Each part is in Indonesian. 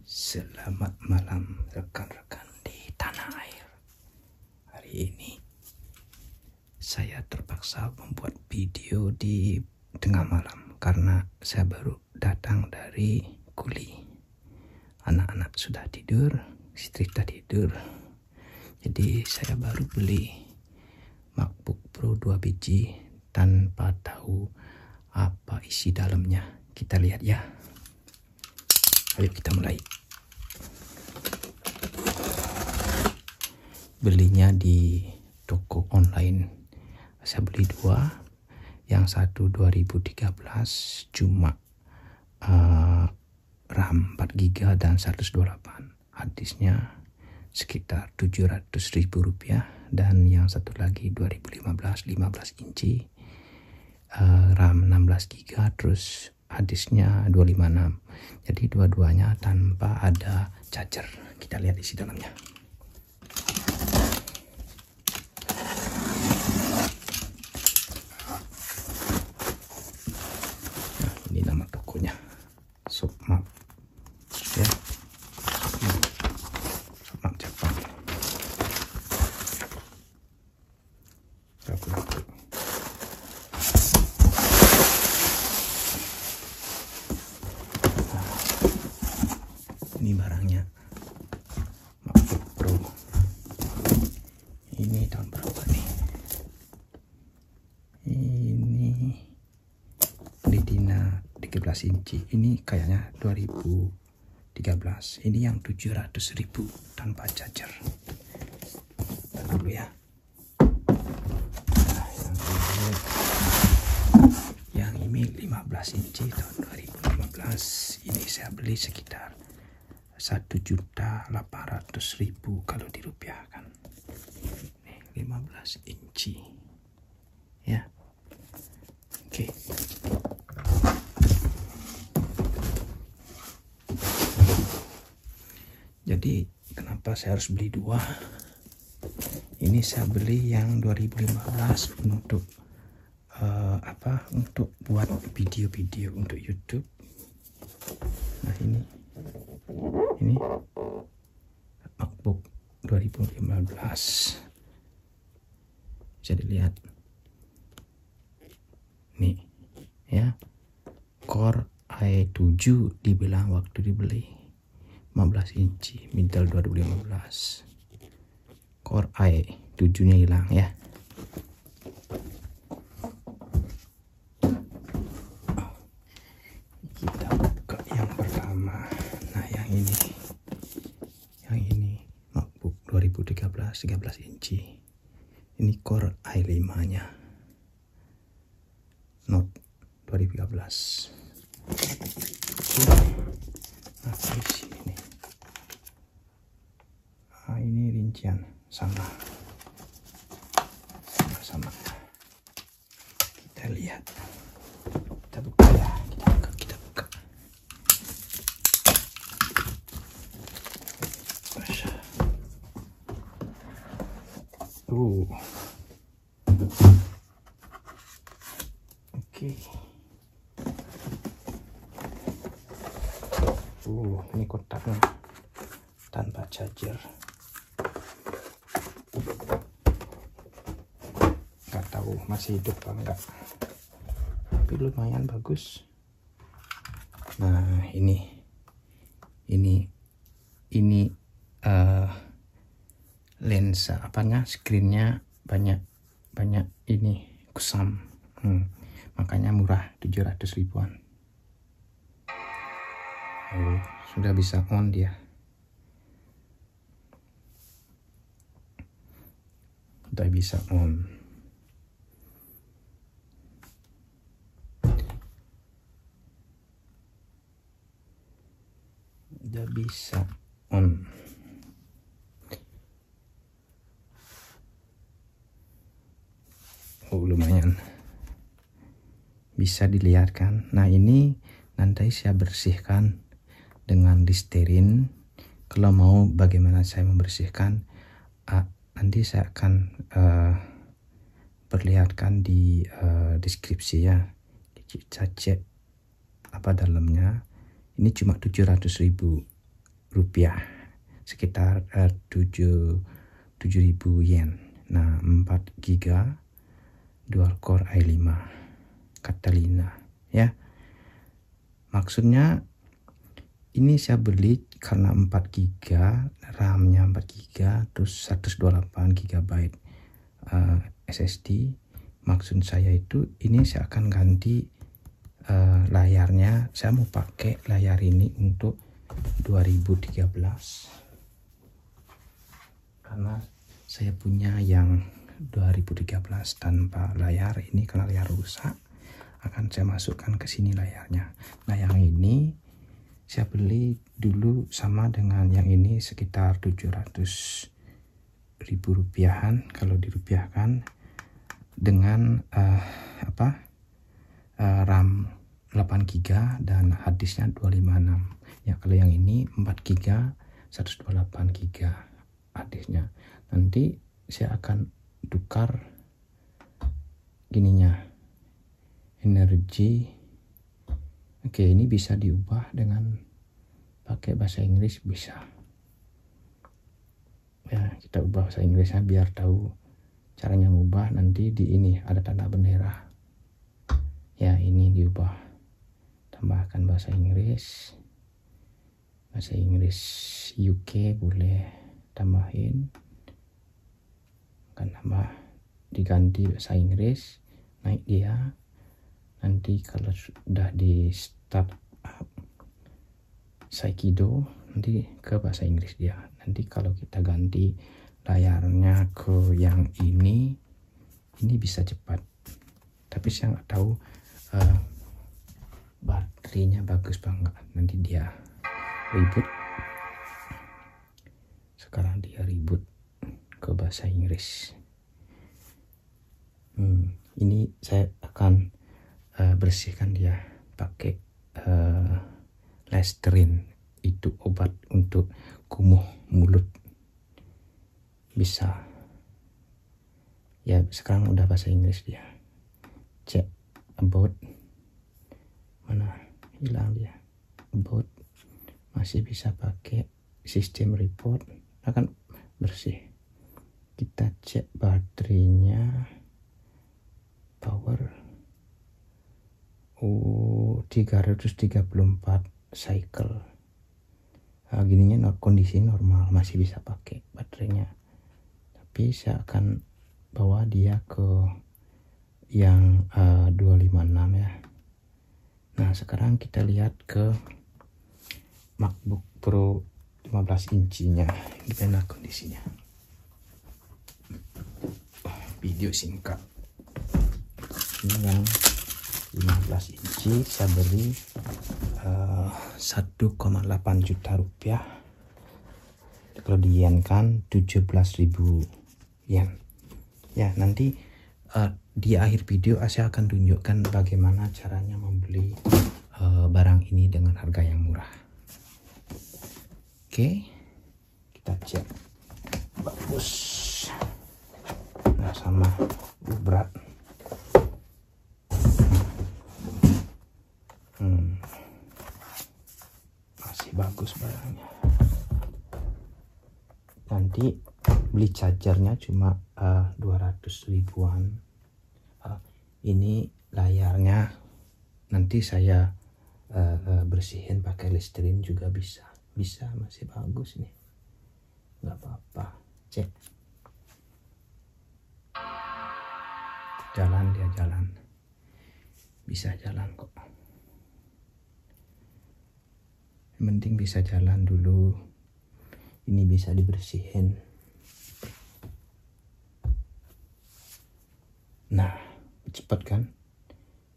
Selamat malam rekan-rekan di tanah air. Hari ini saya terpaksa membuat video di tengah malam karena saya baru datang dari kuli. Anak-anak sudah tidur, istri sudah tidur. Jadi saya baru beli MacBook Pro 2 biji tanpa tahu apa isi dalamnya. Kita lihat ya. Ayo kita mulai. Belinya di toko online. Saya beli dua. Yang satu 2013 cuma RAM 4GB dan 128. Harddisknya sekitar Rp700.000. Dan yang satu lagi 2015 15 inci, RAM 16GB, terus harddisknya 256. Jadi dua-duanya tanpa ada charger. Kita lihat isi dalamnya. Nah, ini nama tokonya, Sopmap ya, Sopmap Jepang. Ini barangnya, MacBook Pro. Ini tahun berapa nih? Ini Retina 13 inci. Ini kayaknya 2013. Ini yang 700.000 tanpa charger. Kita dulu ya. Nah, yang ini 15 inci tahun 2015. Ini saya beli sekitar 1.800.000 kalau dirupiahkan. Nih, 15 inci ya. Oke. Jadi kenapa saya harus beli dua? Ini saya beli yang 2015 untuk untuk buat video-video untuk YouTube. Nah, ini MacBook 2015. Bisa dilihat nih ya, Core i7 dibilang waktu dibeli 15 inci middle 2015. Core i7 nya hilang ya. Kita buka yang pertama. Nah, yang ini MacBook 2013 13 inci. Ini Core i5 nya, Note 2013. Nah, di sini. Nah, ini rincian sama. Kita lihat. Kita buka ya. Kita buka. Oke. Ini kotaknya tanpa charger. Nggak tahu masih hidup apa enggak, tapi lumayan bagus. Nah, ini lensa apanya, screennya banyak ini kusam, makanya murah 700.000-an. Sudah bisa on dia. Sudah bisa on. Sudah bisa on. Lumayan. Bisa dilihat kan. Nah, ini nanti saya bersihkan dengan Listerin. Kalau mau bagaimana saya membersihkan, nanti saya akan perlihatkan di deskripsi ya. Kita cek apa dalamnya. Ini cuma 700.000 rupiah, sekitar 7.000 yen. Nah, 4 GB dual core i5 Catalina ya. Maksudnya ini saya beli karena 4 GB, RAM-nya 4 GB, terus 128 GB SSD. Maksud saya itu ini saya akan ganti layarnya. Saya mau pakai layar ini untuk 2013 karena saya punya yang 2013 tanpa layar. Ini karena layar rusak, akan saya masukkan ke sini layarnya. Nah, yang ini saya beli dulu sama dengan yang ini sekitar 700.000 rupiahan kalau dirupiahkan, dengan RAM 8 GB dan harddisknya 256 ya. Kalau yang ini 4 GB 128 GB harddisknya. Nanti saya akan tukar gininya, energi. Oke, ini bisa diubah dengan pakai bahasa Inggris, bisa ya. Kita ubah bahasa Inggrisnya biar tahu caranya ngubah. Nanti di ini ada tanda bendera ya, ini diubah, tambahkan bahasa Inggris UK boleh tambahin, akan tambah, diganti bahasa Inggris, naik dia. Nanti kalau sudah di start up Saikido, nanti ke bahasa Inggris dia. Nanti kalau kita ganti layarnya ke yang ini bisa cepat, tapi saya nggak tahu baterainya bagus banget. Nanti dia reboot, sekarang dia reboot ke bahasa Inggris. Ini saya akan bersihkan dia pakai Listerine, itu obat untuk kumuh mulut, bisa ya. Sekarang udah bahasa Inggris dia. Cek about, mana hilang dia, about masih bisa pakai sistem report, akan bersih. Kita cek baterainya, power 334 cycle. Gininya kondisi normal, masih bisa pakai baterainya. Tapi saya akan bawa dia ke yang 256 ya. Nah, sekarang kita lihat ke MacBook Pro 15 incinya, gimana kondisinya. Video singkat. Ini yang 15 inci saya beli 1,8 juta rupiah. Kalau di yen kan 17.000 yen ya. Nanti di akhir video saya akan tunjukkan bagaimana caranya membeli barang ini dengan harga yang murah. Oke, kita cek. Bagus. Nah, sama berat. Masih bagus barangnya. Nanti beli chargernya cuma 200 ribuan. Ini layarnya nanti saya bersihin pakai Listerine juga bisa, masih bagus nih, nggak apa-apa. Cek, jalan, dia jalan, bisa jalan kok. Yang penting bisa jalan dulu. Ini bisa dibersihin. Nah, cepat kan?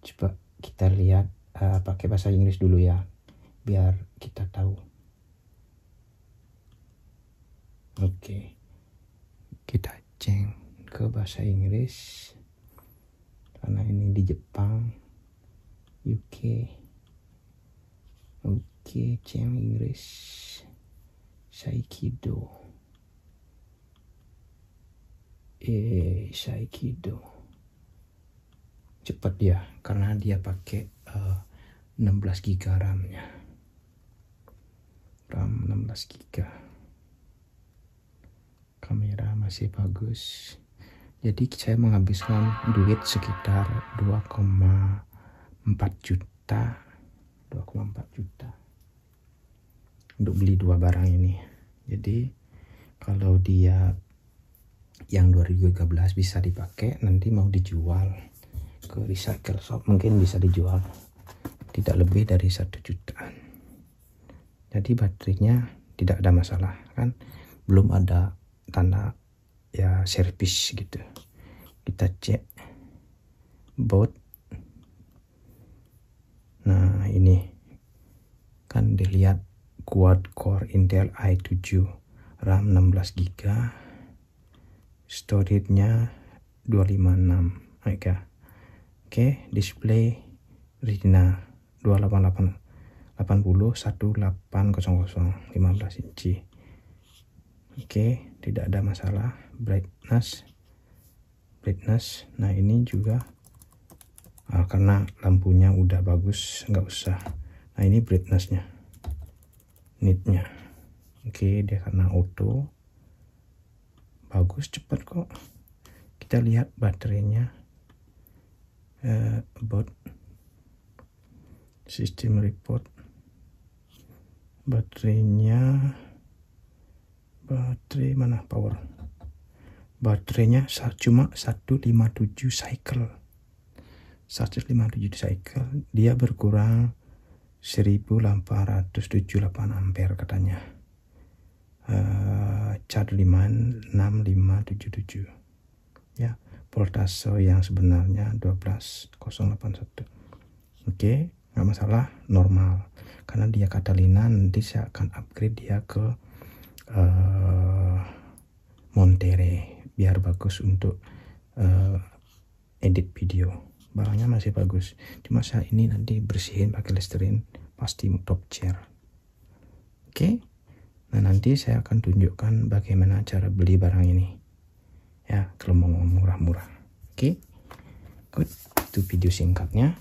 Coba kita lihat pakai bahasa Inggris dulu ya, biar kita tahu. Oke, kita cek ke bahasa Inggris karena ini di Jepang, UK. Oke, cek Inggris. Saikido. Saikido. Cepat dia karena dia pakai 16 GB RAM-nya. RAM 16 GB. Kamera masih bagus. Jadi saya menghabiskan duit sekitar 2,4 juta untuk beli dua barang ini. Jadi kalau dia yang 2013 bisa dipakai, nanti mau dijual ke recycle shop mungkin bisa dijual tidak lebih dari 1 jutaan. Jadi baterainya tidak ada masalah kan, belum ada tanda ya servis gitu. Kita cek baut. Nah ini kan dilihat quad core Intel i7, RAM 16 GB, storage-nya 256 MB. Oke, display Retina 2880 1800 15 inci. Oke, tidak ada masalah. Brightness. Nah ini juga karena lampunya udah bagus, nggak usah. Nah ini brightnessnya, nitnya. Oke, dia karena auto bagus, cepat kok. Kita lihat baterainya. About system report. Baterai mana power? Baterainya cuma 157 cycle. 157 cycle. Dia berkurang 1878 ampere katanya. Chart 6577. Ya, voltase yang sebenarnya 12081. Oke, nggak masalah, normal. Karena dia Catalina, nanti saya akan upgrade dia ke Monterey biar bagus untuk edit video. Barangnya masih bagus, cuma saya ini nanti bersihin pakai Listerine, pasti top chair. Oke, nah nanti saya akan tunjukkan bagaimana cara beli barang ini ya, kalau mau murah-murah. Oke, good, itu video singkatnya.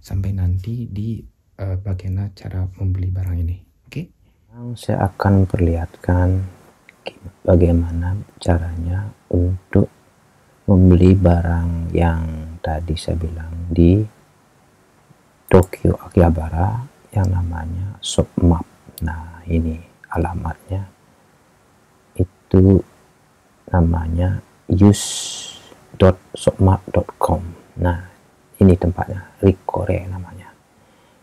Sampai nanti di bagaimana cara membeli barang ini. Oke, saya akan perlihatkan bagaimana caranya untuk membeli barang yang tadi saya bilang di Tokyo Akihabara yang namanya ShopMap. Nah ini alamatnya, itu namanya use.shopmap.com. Nah ini tempatnya, Rikore namanya.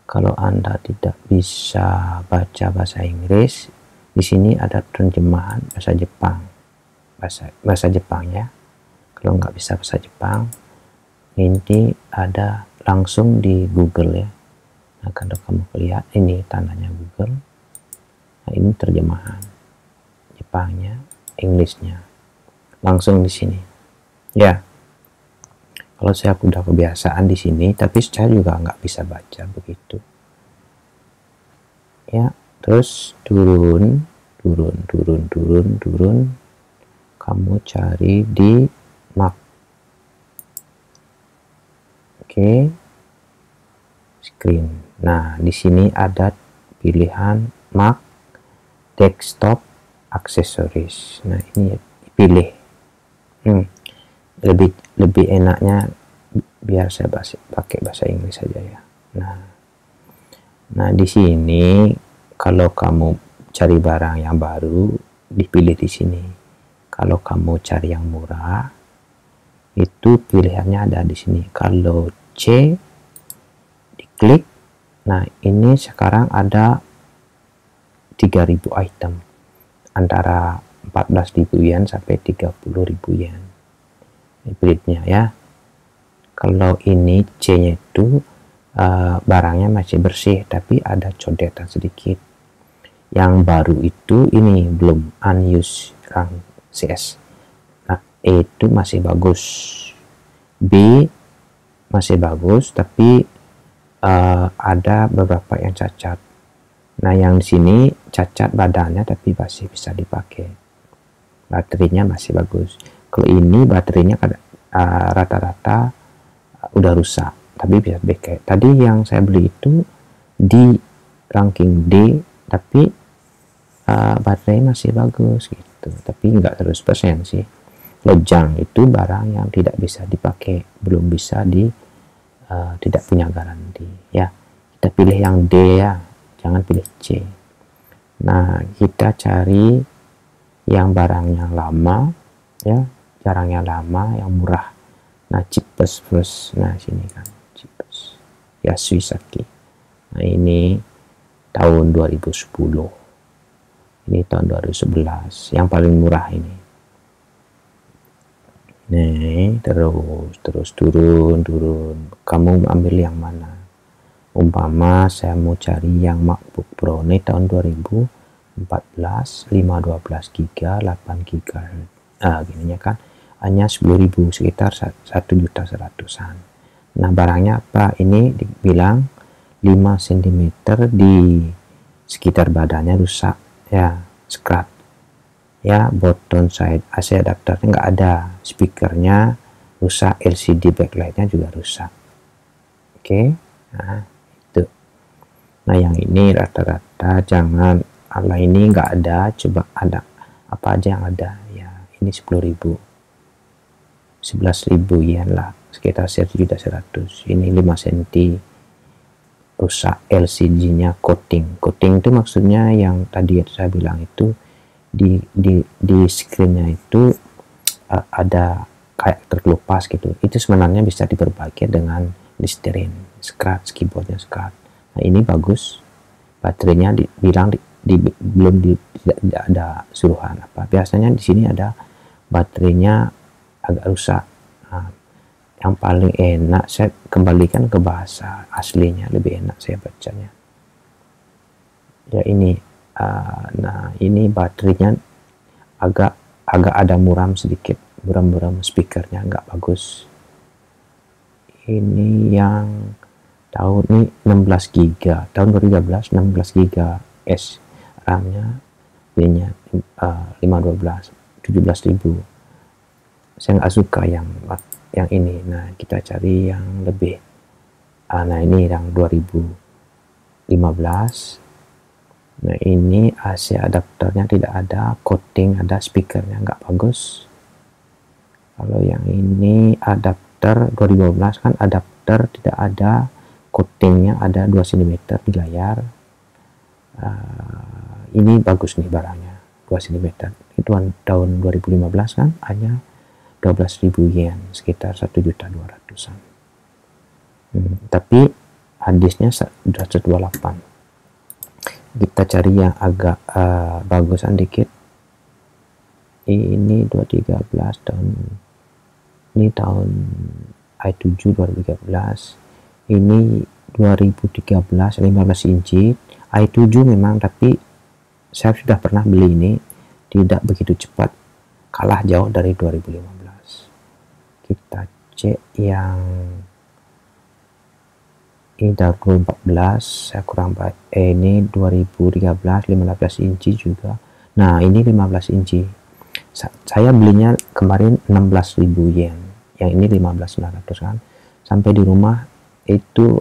Kalau Anda tidak bisa baca bahasa Inggris, di sini ada terjemahan bahasa Jepang, bahasa Jepangnya. Kalau nggak bisa bahasa Jepang, ini ada langsung di Google ya. Nah kalau kamu lihat ini tandanya Google, nah ini terjemahan Jepangnya, Inggrisnya, langsung di sini. Ya, kalau saya udah kebiasaan di sini, tapi saya juga nggak bisa baca begitu. Ya, terus turun. Kamu cari di Mac. Oke, screen. Nah, di sini ada pilihan Mac Desktop Accessories. Nah, ini pilih. Lebih enaknya biar saya pakai bahasa Inggris saja ya. Nah di sini kalau kamu cari barang yang baru dipilih di sini. Kalau kamu cari yang murah itu pilihannya ada di sini. Kalau C diklik, nah ini sekarang ada 3000 item antara 14.000 yen sampai 30.000 yen. Hybridnya ya. Kalau ini C-nya itu barangnya masih bersih tapi ada codetan sedikit. Yang baru itu ini belum unused rank CS. Nah E itu masih bagus, B masih bagus tapi ada beberapa yang cacat. Nah yang di sini cacat badannya tapi masih bisa dipakai, baterainya masih bagus. Kalau ini baterainya rata-rata udah rusak tapi bisa dipakai. Tadi yang saya beli itu di ranking D tapi baterai masih bagus gitu, tapi nggak 100% sih. Lojang itu barang yang tidak bisa dipakai, belum bisa tidak punya garansi ya. Kita pilih yang D ya, jangan pilih C. Nah, kita cari yang barangnya lama ya, barangnya lama yang murah. Nah, cheapest first. Nah, sini kan cheapest ya, Suisaki. Nah, ini tahun 2010, ini tahun 2011 yang paling murah ini. Nih, terus turun. Kamu ambil yang mana? Umpama saya mau cari yang MacBook Pro ini tahun 2014, 512 GB, 8 GB. Gininya kan hanya 10.000, sekitar 1.100.000-an. Nah, barangnya apa? Ini dibilang 5 cm di sekitar badannya rusak ya, scratch ya, button side AC adapternya nggak ada, speakernya rusak, LCD backlightnya juga rusak. Oke. Nah, itu. Nah, yang ini rata-rata jangan, ala ini nggak ada, coba ada apa aja yang ada ya. Ini 10.000, 11.000 yen lah, sekitar 1.100.000. Ini 5 cm rusak, LCD-nya coating itu maksudnya yang tadi saya bilang itu di screen-nya itu ada kayak terkelupas gitu. Itu sebenarnya bisa diperbaiki dengan listerin, scratch, keyboardnya scratch. Nah, ini bagus, baterainya belum tidak ada suruhan apa. Biasanya di sini ada baterainya agak rusak. Nah, yang paling enak saya kembalikan ke bahasa aslinya, lebih enak saya bacanya ya. Ini nah, ini baterainya agak ada muram sedikit, muram speakernya nggak bagus. Ini yang tahun ini 16 GB, tahun 2013, 16 GB S RAM-nya, ininya 512, 17.000. Saya nggak suka yang ini. Nah, kita cari yang lebih. Nah, ini yang 2015. Nah, ini AC adapternya tidak ada, coating ada, speakernya nggak bagus. Kalau yang ini adapter 2015 kan adapter tidak ada, coatingnya ada 2 cm di layar. Ini bagus nih barangnya, 2 cm. Itu tahun 2015 kan hanya 12.000 yen, sekitar 1.200.000-an. Tapi hadisnya 128. Kita cari yang agak bagusan dikit. Ini 2013 tahun, ini tahun i7 2013. Ini 2013 15 inci i7 memang, tapi saya sudah pernah beli ini, tidak begitu cepat, kalah jauh dari 2015. Kita cek yang ini tahun 2014, saya kurang baik. Ini 2013 15 inci juga. Nah, ini 15 inci. Saya belinya kemarin 16.000 yen. Yang ini 15.900 kan. Sampai di rumah itu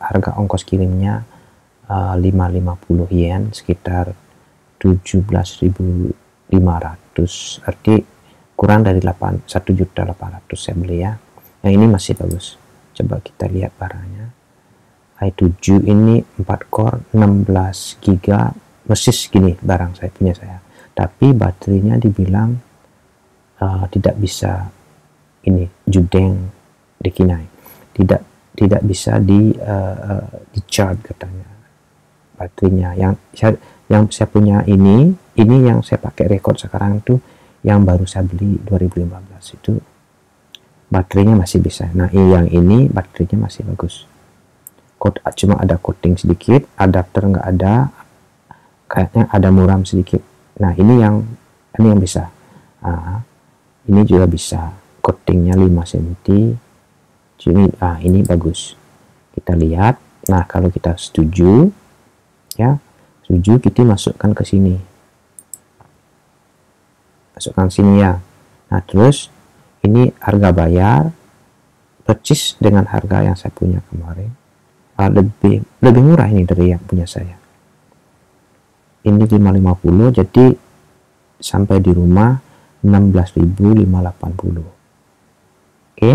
harga ongkos kirimnya 550 yen, sekitar 17.500. Arti kurang dari 1.800.000 saya beli ya. Yang ini masih bagus. Coba kita lihat barangnya. i7 ini 4 core 16 GB, persis gini barang saya punya saya. Tapi baterainya dibilang tidak bisa ini judeng dikinai. Tidak bisa di charge katanya baterainya. Yang saya punya ini yang saya pakai record sekarang itu yang baru saya beli 2015 itu baterainya masih bisa. Nah, yang ini baterainya masih bagus. Cuma ada coating sedikit, adapter nggak ada, kayaknya ada muram sedikit. Nah, ini yang bisa. Ini juga bisa, coatingnya 5 cm. Ini bagus. Kita lihat. Nah, kalau kita setuju ya, kita masukkan ke sini. Masukkan sini ya. Nah, terus ini harga bayar, percis dengan harga yang saya punya kemarin. Lebih murah ini dari yang punya saya. ini 550, jadi sampai di rumah 16.580. Oke,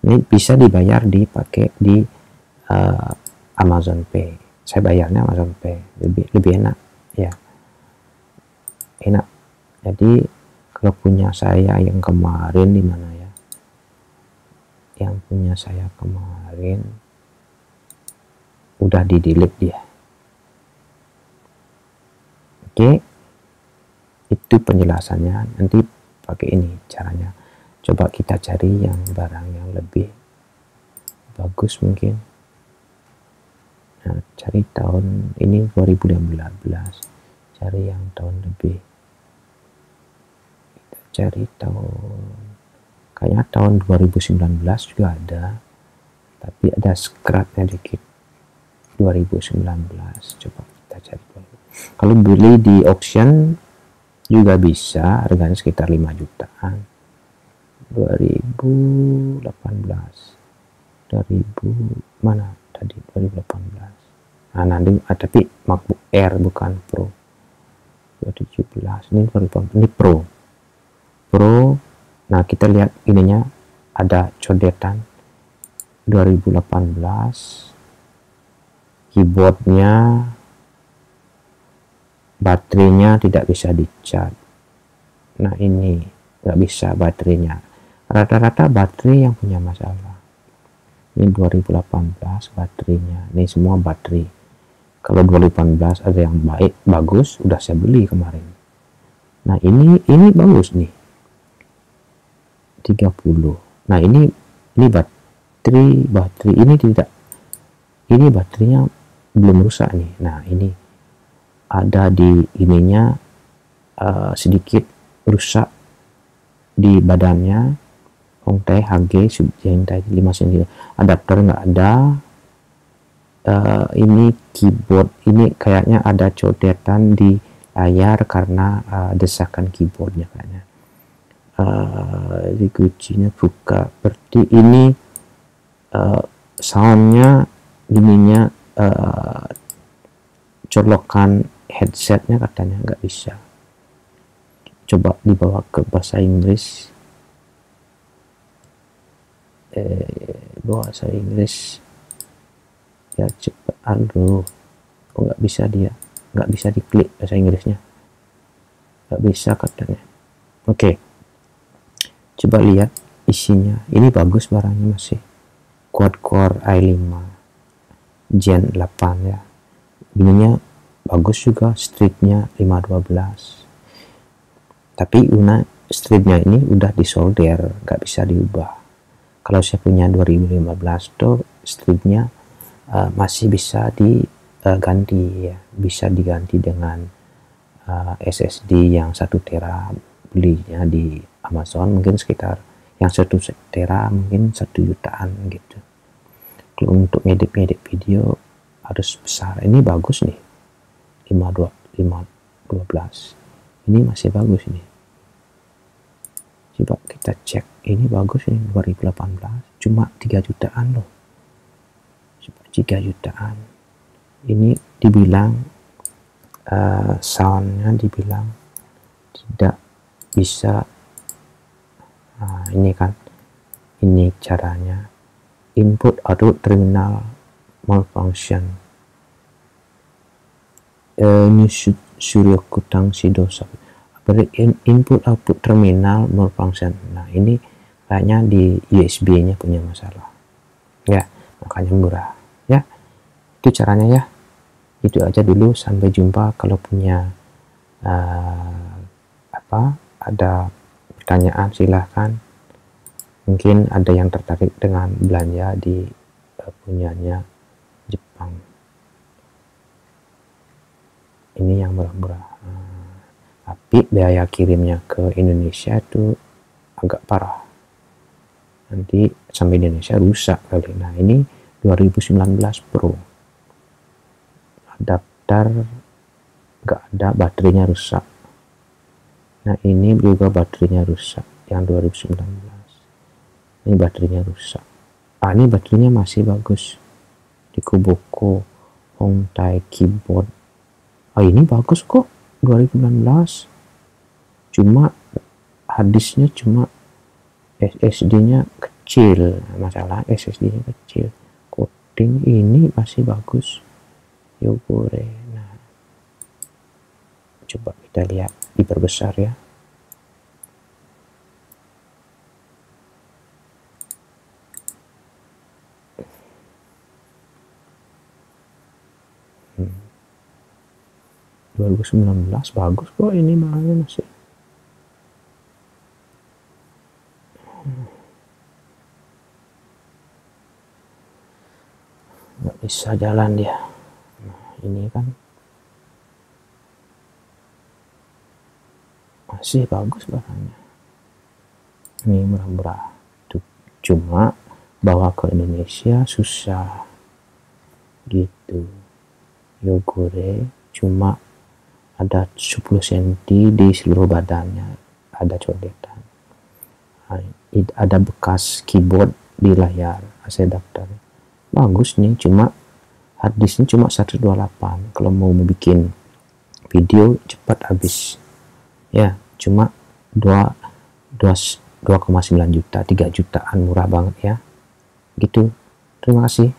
ini bisa dibayar dipakai di Amazon Pay. Saya bayarnya Amazon Pay, lebih enak ya, enak. Jadi kalau punya saya yang kemarin di mana ya, yang punya saya kemarin udah di delete dia. Oke, itu penjelasannya. Nanti pakai ini caranya. Coba kita cari yang barang yang lebih bagus mungkin. Nah, cari tahun ini 2015, cari yang tahun lebih, kita cari tahun, kayaknya tahun 2019 juga ada, tapi ada scratchnya dikit. 2019, coba kita cari. Kalau beli di auction juga bisa, harganya sekitar 5 jutaan. 2018, 2000 mana tadi, 2018. Nah, nanti tapi MacBook Air bukan Pro. 2017, ini 2018, ini Pro. Nah, kita lihat ininya ada codetan 2018, keyboardnya, baterainya tidak bisa di-charge. Nah, ini nggak bisa baterainya. Rata-rata baterai yang punya masalah. Ini 2018 baterainya. Ini semua baterai. Kalau 2018 ada yang bagus, udah saya beli kemarin. Nah, ini bagus nih. 30. Nah, ini baterai ini tidak. Ini baterainya belum rusak nih. Nah, ini ada di ininya sedikit rusak di badannya. Hongtai HG Subjengtai 5 cm, adapter nggak ada. Ini keyboard ini kayaknya ada codetan di layar karena desakan keyboardnya kayaknya. Di kuncinya buka, berarti ini soundnya ininya colokan headsetnya katanya nggak bisa. Coba dibawa ke bahasa Inggris. Bahasa Inggris ya, cepat. Aduh, kok nggak bisa dia, nggak bisa diklik bahasa Inggrisnya, nggak bisa katanya. Oke, coba lihat isinya. Ini bagus barangnya, masih quad core i5 Gen 8 ya. Ininya bagus juga, stripnya 512, tapi stripnya ini udah disolder, nggak bisa diubah. Kalau saya punya 2015 tuh stripnya masih bisa diganti ya, bisa diganti dengan SSD yang 1 tera, belinya di Amazon mungkin sekitar yang 1 tera mungkin 1 jutaan gitu. Kalau untuk ngedit video harus besar. Ini bagus nih, 512, ini masih bagus ini. Coba kita cek, ini bagus ini 2018, cuma 3 jutaan loh. Coba 3 jutaan. Ini dibilang soundnya dibilang tidak bisa. Nah, ini kan, ini caranya. Input output terminal malfunction. Ini Suryokutang Sidosa. Input output terminal malfunction. Nah, ini kayaknya di USB-nya punya masalah. Ya, makanya murah. Ya, itu caranya ya. Itu aja dulu. Sampai jumpa. Kalau punya ada pertanyaan silahkan. Mungkin ada yang tertarik dengan belanja di punyanya Jepang. Ini yang murah-murah. Tapi biaya kirimnya ke Indonesia itu agak parah. Nanti sampai Indonesia rusak kali. Nah, ini 2019 Pro. Adapter nggak ada, baterainya rusak. Nah, ini juga baterainya rusak yang 2019. Ini baterainya rusak. Ini baterainya masih bagus. Di Kuboko Hongtai keyboard ini bagus kok 2016, cuma hadisnya cuma SSD-nya kecil, masalah SSD-nya kecil. Coating ini masih bagus, Yogure. Nah, coba kita lihat, diperbesar ya. Hmm. 2019 bagus kok ini, makanya masih nggak bisa jalan dia. Nah, ini kan masih bagus barangnya, ini murah-murah. Cuma bawa ke Indonesia susah gitu. Yogure cuma ada 10 cm di seluruh badannya, ada codetan. Ada bekas keyboard di layar AC adapter. Bagus nih, cuma harddisknya cuma 128. Kalau mau bikin video cepat habis ya, cuma 2,9 juta, 3 jutaan, murah banget ya gitu. Terima kasih.